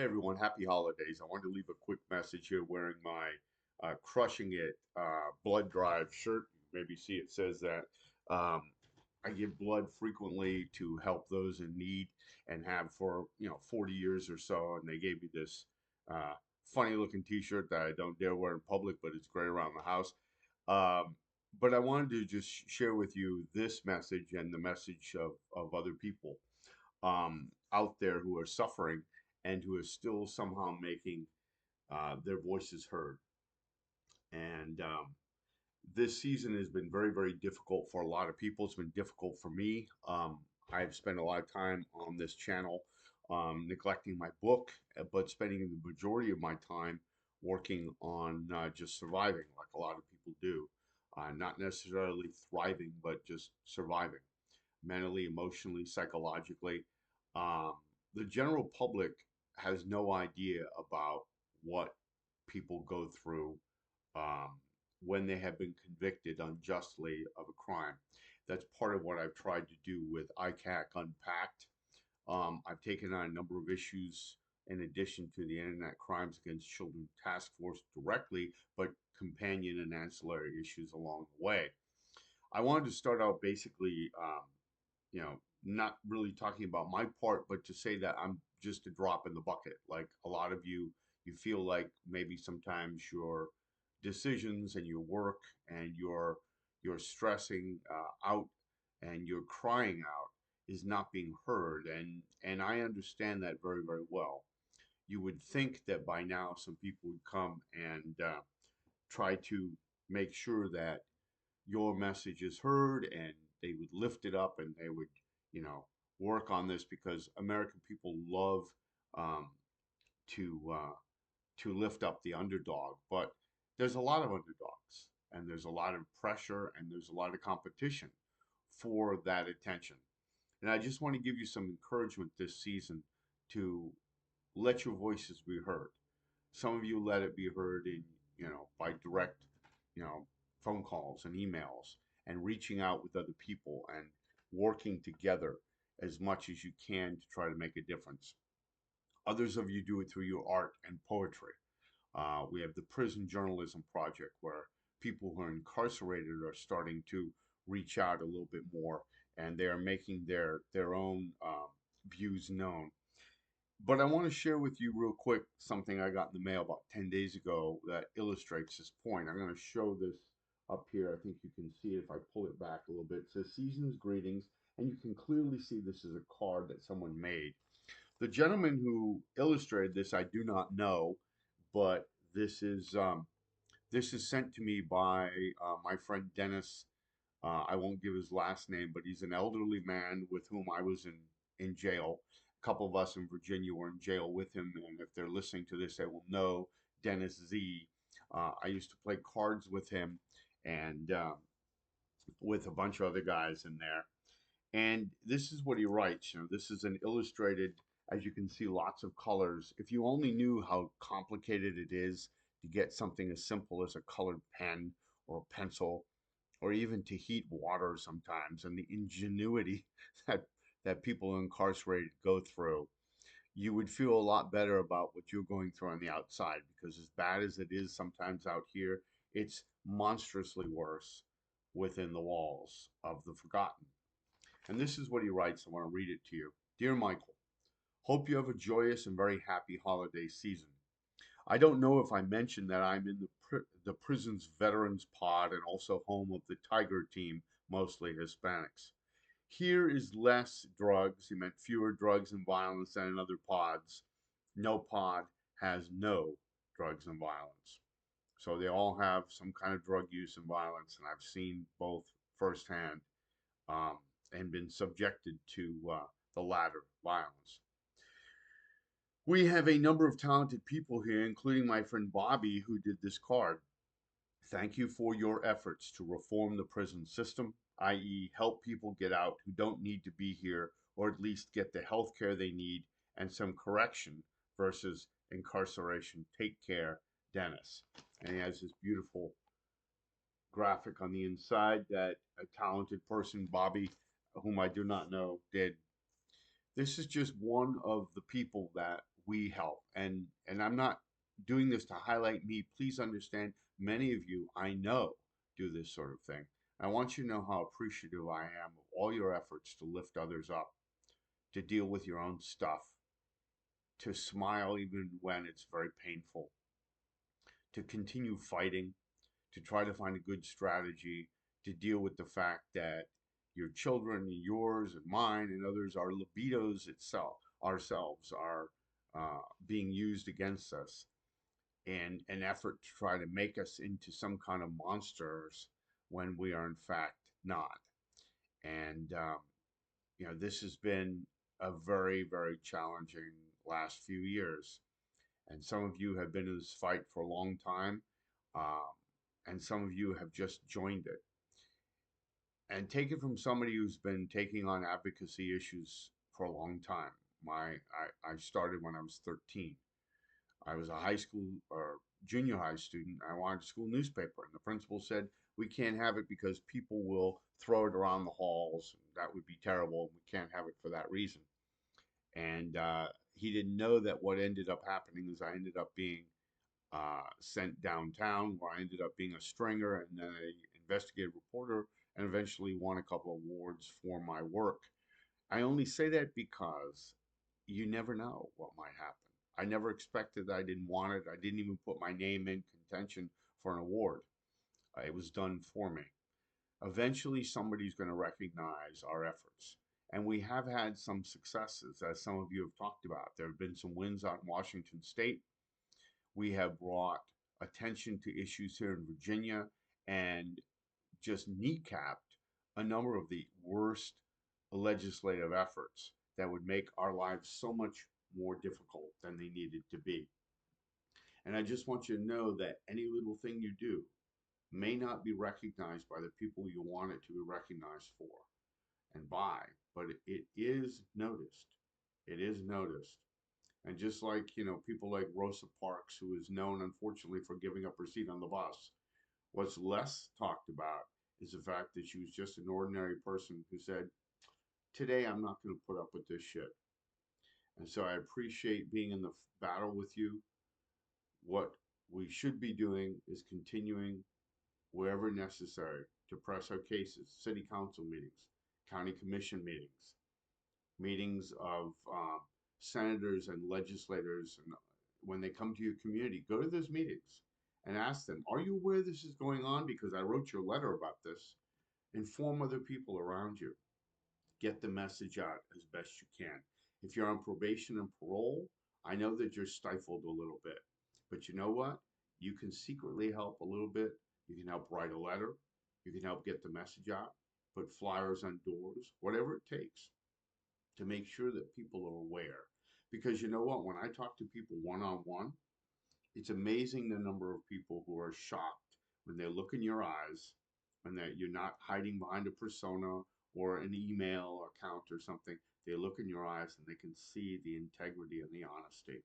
Hey everyone, happy holidays. I wanted to leave a quick message here wearing my Crushing It blood drive shirt. Maybe see it says that. Um, I give blood frequently to help those in need and have for 40 years or so. And they gave me this uh, funny looking t-shirt that I don't dare wear in public, but it's great around the house. Um, but I wanted to just share with you this message and the message of other people out there who are suffering and who are still somehow making their voices heard. And this season has been very, very difficult for a lot of people. It's been difficult for me. I've spent a lot of time on this channel neglecting my book, but spending the majority of my time working on just surviving, like a lot of people do. Not necessarily thriving, but just surviving mentally, emotionally, psychologically. Um, the general public has no idea about what people go through um, when they have been convicted unjustly of a crime. That's part of what I've tried to do with ICAC Unpacked. I've taken on a number of issues in addition to the Internet Crimes Against Children Task Force directly, but companion and ancillary issues along the way. I wanted to start out basically not really talking about my part, but to say that I'm just a drop in the bucket. Like a lot of you feel like maybe sometimes your decisions and your work and your stressing out and your crying out is not being heard, and I understand that very, very well. You would think that by now some people would come and try to make sure that your message is heard and they would lift it up and they would, you know, work on this because American people love um, to to lift up the underdog. But there's a lot of underdogs and there's a lot of pressure and there's a lot of competition for that attention. And I just want to give you some encouragement this season to let your voices be heard. Some of you let it be heard in, by direct, you know, phone calls and emails and reaching out with other people and working together as much as you can to try to make a difference. Others of you do it through your art and poetry. We have the Prison Journalism Project, where people who are incarcerated are starting to reach out a little bit more, and they are making their own views known. But I want to share with you real quick something I got in the mail about 10 days ago that illustrates this point. I'm going to show this up here. I think you can see it if I pull it back a little bit. It says Season's Greetings, and you can clearly see this is a card that someone made. The gentleman who illustrated this, I do not know, but this is sent to me by my friend Dennis. I won't give his last name, but he's an elderly man with whom I was in jail. A couple of us in Virginia were in jail with him, and if they're listening to this, they will know Dennis Z. I used to play cards with him and with a bunch of other guys in there. And this is what he writes. This is an illustrated, as you can see, lots of colors. If you only knew how complicated it is to get something as simple as a colored pen or a pencil or even to heat water sometimes, and the ingenuity that people incarcerated go through, you would feel a lot better about what you're going through on the outside, because as bad as it is sometimes out here, it's monstrously worse within the walls of the forgotten. And this is what he writes. I want to read it to you. Dear Michael, hope you have a joyous and very happy holiday season. I don't know if I mentioned that I'm in the prison's veterans pod and also home of the Tiger team, mostly Hispanics. Here is less drugs. He meant fewer drugs and violence than in other pods. No pod has no drugs and violence. So they all have some kind of drug use and violence, and I've seen both firsthand um, and been subjected to the latter violence. We have a number of talented people here, including my friend Bobby, who did this card. Thank you for your efforts to reform the prison system, i.e., help people get out who don't need to be here, or at least get the health care they need and some correction versus incarceration. Take care, Dennis. And he has this beautiful graphic on the inside that a talented person, Bobby, whom I do not know, did. This is just one of the people that we help. And I'm not doing this to highlight me. Please understand, many of you I know do this sort of thing. I want you to know how appreciative I am of all your efforts to lift others up, to deal with your own stuff, to smile even when it's very painful, to continue fighting, to try to find a good strategy to deal with the fact that your children, yours and mine and others, our libidos itself, ourselves, are being used against us in an effort to try to make us into some kind of monsters when we are in fact not. And this has been a very, very challenging last few years. And some of you have been in this fight for a long time, um, and some of you have just joined it. And take it from somebody who's been taking on advocacy issues for a long time. I started when I was 13. I was a high school or junior high student. I wanted a school newspaper, and the principal said, "We can't have it because people will throw it around the halls. And that would be terrible. We can't have it for that reason." And he didn't know that what ended up happening is I ended up being sent downtown, where I ended up being a stringer and then an investigative reporter, and eventually won a couple of awards for my work. I only say that because you never know what might happen. I never expected that. I didn't want it. I didn't even put my name in contention for an award. It was done for me. Eventually, somebody's going to recognize our efforts. And we have had some successes, as some of you have talked about. There have been some wins out in Washington State. We have brought attention to issues here in Virginia and just kneecapped a number of the worst legislative efforts that would make our lives so much more difficult than they needed to be. And I just want you to know that any little thing you do may not be recognized by the people you want it to be recognized for and by, but it is noticed. It is noticed. And just like, people like Rosa Parks, who is known, unfortunately, for giving up her seat on the bus, what's less talked about is the fact that she was just an ordinary person who said, "Today, I'm not going to put up with this shit." And so I appreciate being in the battle with you. What we should be doing is continuing wherever necessary to press our cases, city council meetings, county commission meetings, meetings of senators and legislators. And when they come to your community, go to those meetings and ask them, "Are you aware this is going on? Because I wrote your letter about this." Inform other people around you. Get the message out as best you can. If you're on probation and parole, I know that you're stifled a little bit, but you know what? You can secretly help a little bit. You can help write a letter. You can help get the message out, put flyers on doors, whatever it takes to make sure that people are aware. Because you know what? When I talk to people one on one, it's amazing the number of people who are shocked when they look in your eyes and that you're not hiding behind a persona or an email account or something. They look in your eyes and they can see the integrity and the honesty.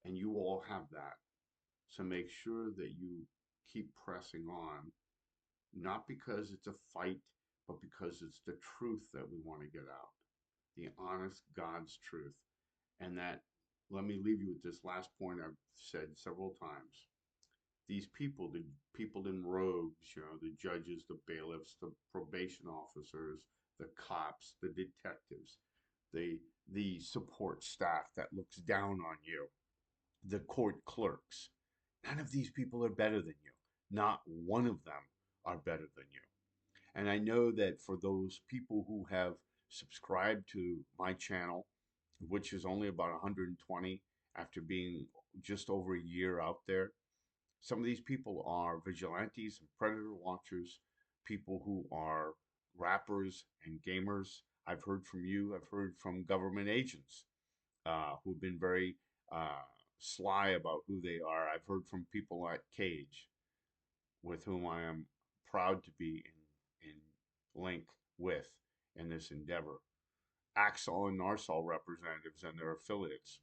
And you all have that. So make sure that you keep pressing on, not because it's a fight, but because it's the truth that we want to get out. The honest God's truth. And that, let me leave you with this last point I've said several times. These people, the people in robes, the judges, the bailiffs, the probation officers, the cops, the detectives, the the support staff that looks down on you, the court clerks. None of these people are better than you. Not one of them are better than you. And I know that for those people who have subscribed to my channel, which is only about 120 after being just over a year out there, some of these people are vigilantes and predator watchers, people who are rappers and gamers. I've heard from you, I've heard from government agents who've been very uh, sly about who they are. I've heard from people like Cage, with whom I am proud to be in link with in this endeavor. Axel and Narsol representatives and their affiliates,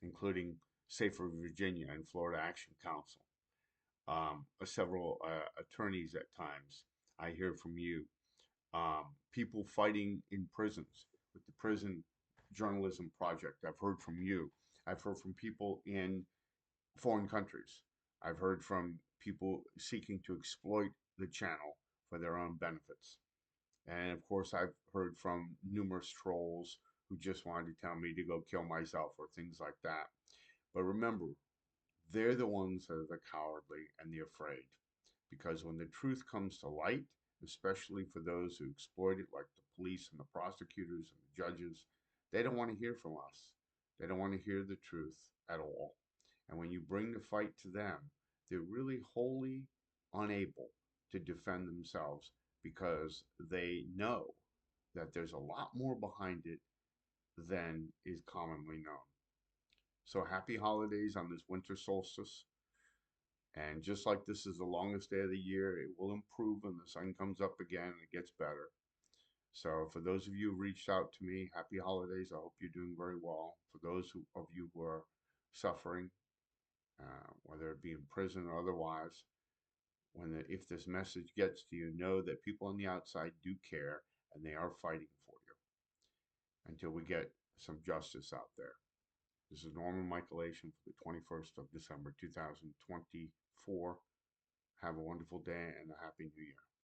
including Safer Virginia and Florida Action Council. Several attorneys at times. I hear from you. People fighting in prisons with the Prison Journalism Project. I've heard from you. I've heard from people in foreign countries. I've heard from people seeking to exploit the channel for their own benefits. And of course, I've heard from numerous trolls who just wanted to tell me to go kill myself or things like that. But remember, they're the ones that are the cowardly and the afraid. Because when the truth comes to light, especially for those who exploit it, like the police and the prosecutors and the judges, they don't want to hear from us. They don't want to hear the truth at all. And when you bring the fight to them, they're really wholly unable to defend themselves because they know that there's a lot more behind it than is commonly known. So happy holidays on this winter solstice. And just like this is the longest day of the year, it will improve when the sun comes up again and it gets better. So for those of you who reached out to me, happy holidays. I hope you're doing very well. For those of you who are suffering, whether it be in prison or otherwise, if this message gets to you, know that people on the outside do care and they are fighting for you until we get some justice out there. This is Norman Michael Asian for the 21st of December 2024. Have a wonderful day and a happy new year.